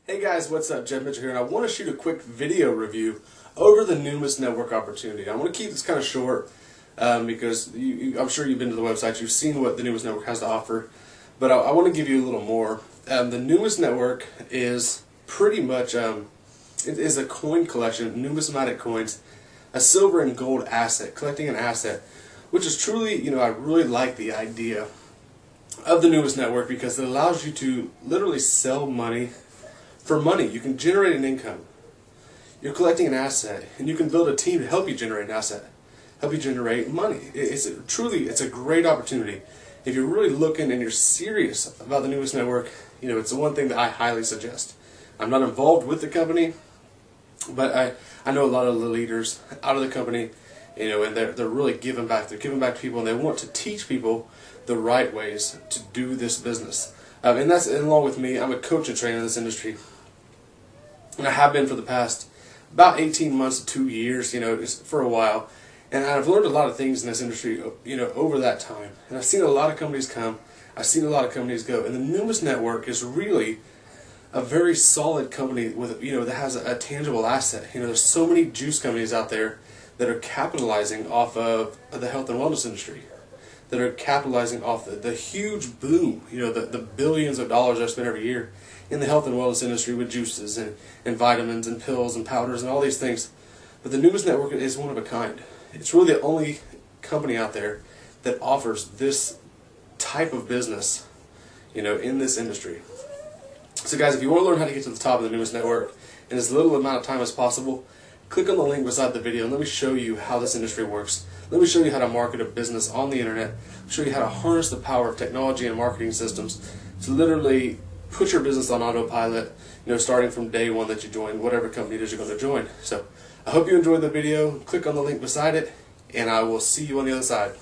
Hey guys, what's up? Jeff Mitchell here, and I want to shoot a quick video review over the Numis Network opportunity. I want to keep this kind of short because I'm sure you've been to the website, you've seen what the Numis Network has to offer, but I want to give you a little more. The Numis Network is pretty much it is a coin collection, numismatic coins, a silver and gold asset, collecting an asset, which is truly, I really like the idea of the Numis Network because it allows you to literally sell money for money. You can generate an income. You're collecting an asset, and you can build a team to help you generate an asset, help you generate money. It's a great opportunity. If you're really looking and you're serious about the Numis Network, it's the one thing that I highly suggest. I'm not involved with the company, but I know a lot of the leaders out of the company, and they're really giving back. They're giving back to people, and they want to teach people the right ways to do this business. And along with me, I'm a coach and trainer in this industry. And I have been for the past about 18 months to 2 years, for a while. And I've learned a lot of things in this industry, over that time. And I've seen a lot of companies come, I've seen a lot of companies go. And the Numis Network is really a very solid company with, that has a tangible asset. There's so many juice companies out there that are capitalizing off of the health and wellness industry, that are capitalizing off the huge boom, the billions of dollars that are spent every year in the health and wellness industry with juices and vitamins and pills and powders and all these things. But the Numis Network is one of a kind. It's really the only company out there that offers this type of business, in this industry. So guys, if you want to learn how to get to the top of the Numis Network in as little amount of time as possible, click on the link beside the video and let me show you how this industry works. Let me show you how to market a business on the internet, show you how to harness the power of technology and marketing systems to literally put your business on autopilot, starting from day one that you join whatever company it is you're going to join. So I hope you enjoyed the video. Click on the link beside it, and I will see you on the other side.